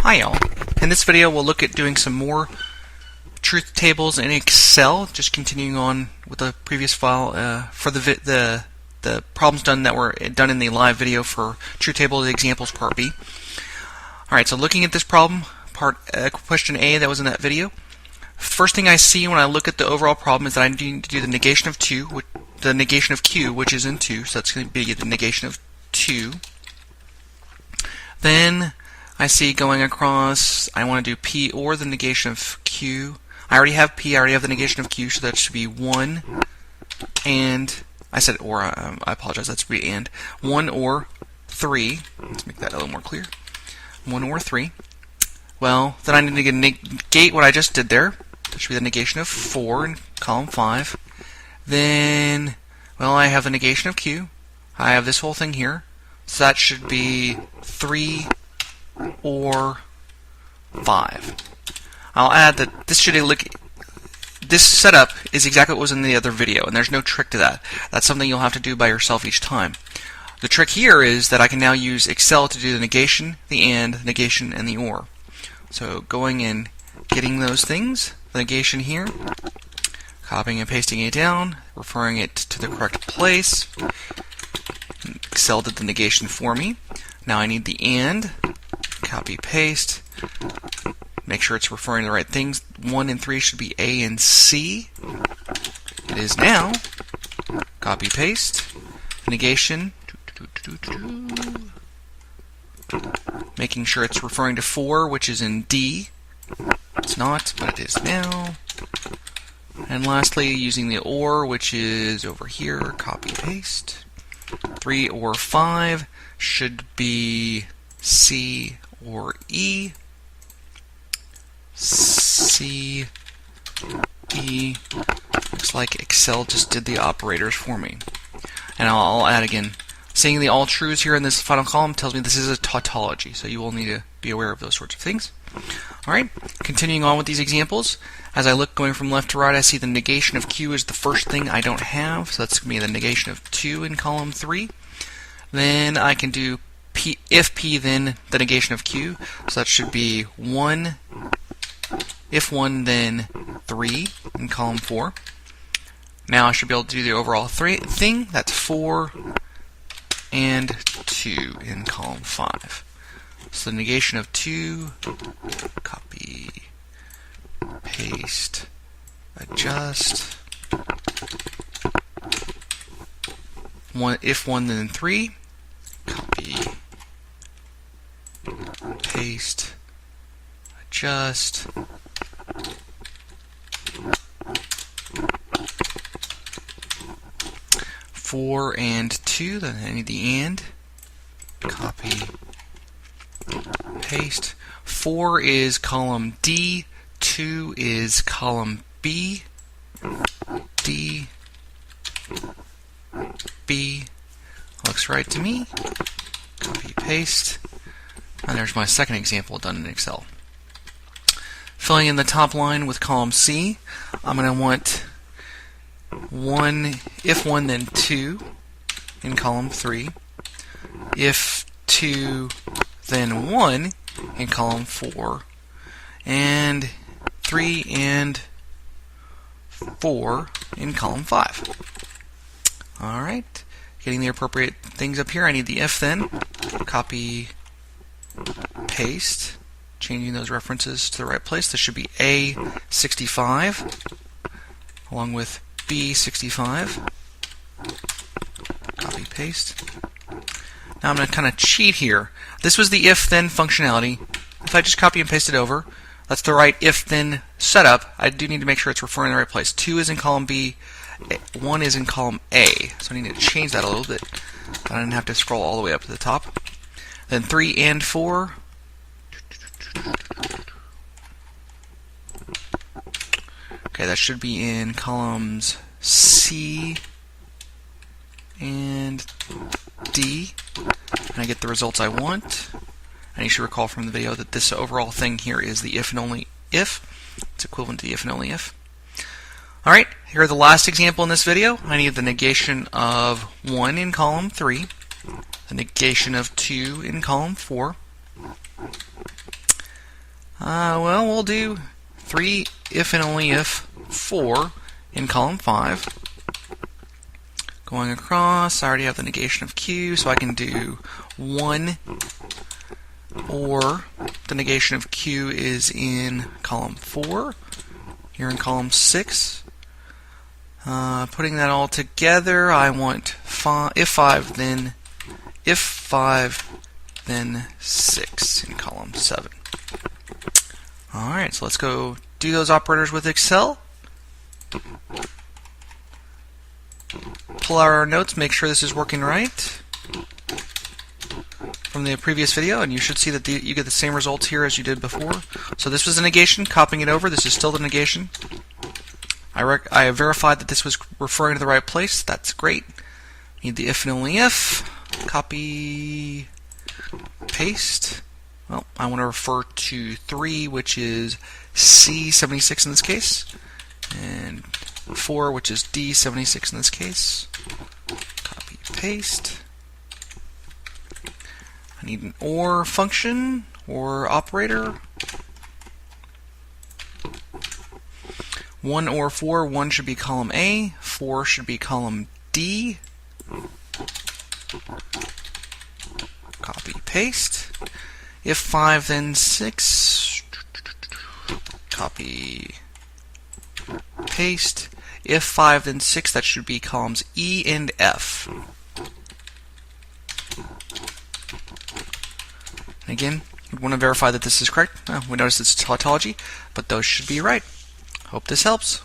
Hi y'all. In this video we'll look at doing some more truth tables in Excel, just continuing on with the previous file for the problems that were done in the live video for truth table examples part B. Alright, so looking at this problem, question A that was in that video, first thing I see when I look at the overall problem is that I need to do the negation of the negation of Q, which is in 2, so that's going to be the negation of 2. Then I see going across, I want to do P or the negation of Q. I already have P, I already have the negation of Q, so that should be 1 and, I said or, I apologize, that should be and. 1 or 3, let's make that a little more clear. 1 or 3. Well, then I need to negate what I just did there. That should be the negation of 4 in column 5. Then, well, I have the negation of Q. I have this whole thing here. So that should be 3 or 5. I'll add that this setup is exactly what was in the other video, and there's no trick to that. That's something you'll have to do by yourself each time. The trick here is that I can now use Excel to do the negation, the and, the negation, and the or. So going and getting those things, the negation here, copying and pasting it down, referring it to the correct place. Excel did the negation for me. Now I need the and, copy, paste, make sure it's referring to the right things. 1 and 3 should be A and C. It is now. Copy, paste, negation, making sure it's referring to 4, which is in D. It's not, but it is now. And lastly, using the or, which is over here, copy, paste. 3 or 5 should be C or E. C, E. Looks like Excel just did the operators for me. And I'll add again. Seeing the all trues here in this final column tells me this is a tautology, so you will need to be aware of those sorts of things. Alright, continuing on with these examples. As I look going from left to right, I see the negation of Q is the first thing I don't have, so that's going to be the negation of 2 in column 3. Then I can do P, if P, then the negation of Q, so that should be 1, if 1, then 3 in column 4. Now I should be able to do the overall thing, that's 4 and 2 in column 5. So the negation of 2, copy, paste, adjust. 1, if 1, then 3, copy, paste, adjust. 4 and 2, then I need the and, copy, paste. 4 is column D, 2 is column B, D, B, looks right to me, copy, paste, and there's my second example done in Excel. Filling in the top line with column C, I'm going to want 1, if 1, then 2 in column 3, if 2, then 1 in column 4, and 3 and 4 in column 5. Alright, getting the appropriate things up here. I need the if then, copy, paste, changing those references to the right place. This should be A65 along with B65. Copy, paste. Now I'm going to kind of cheat here. This was the if-then functionality. If I just copy and paste it over, that's the right if-then setup. I do need to make sure it's referring to the right place. 2 is in column B, 1 is in column A. So I need to change that a little bit. I didn't have to scroll all the way up to the top. Then 3 and 4. Okay, that should be in columns C and D. And I get the results I want. And you should recall from the video that this overall thing here is the if and only if. It's equivalent to the if and only if. Alright, here are the last example in this video. I need the negation of 1 in column 3, the negation of 2 in column 4, Well, we'll do 3 if and only if 4 in column 5. Going across, I already have the negation of Q, so I can do 1, or the negation of Q is in column 4, here in column 6. Putting that all together, I want if 5, then 6 in column 7. Alright, so let's go do those operators with Excel. Pull out our notes, make sure this is working right from the previous video, and you should see that you get the same results here as you did before. So this was the negation, copying it over. This is still the negation. I verified that this was referring to the right place. That's great. Need the if and only if. Copy, paste. Well, I want to refer to 3, which is C76 in this case, and 4, which is D76 in this case. Copy, paste. I need an OR function, or operator. 1 or 4, 1 should be column A, 4 should be column D. Copy, paste. If 5, then 6. Copy, paste. If 5, then 6, that should be columns E and F. And again, we want to verify that this is correct. We notice it's tautology, but those should be right. Hope this helps.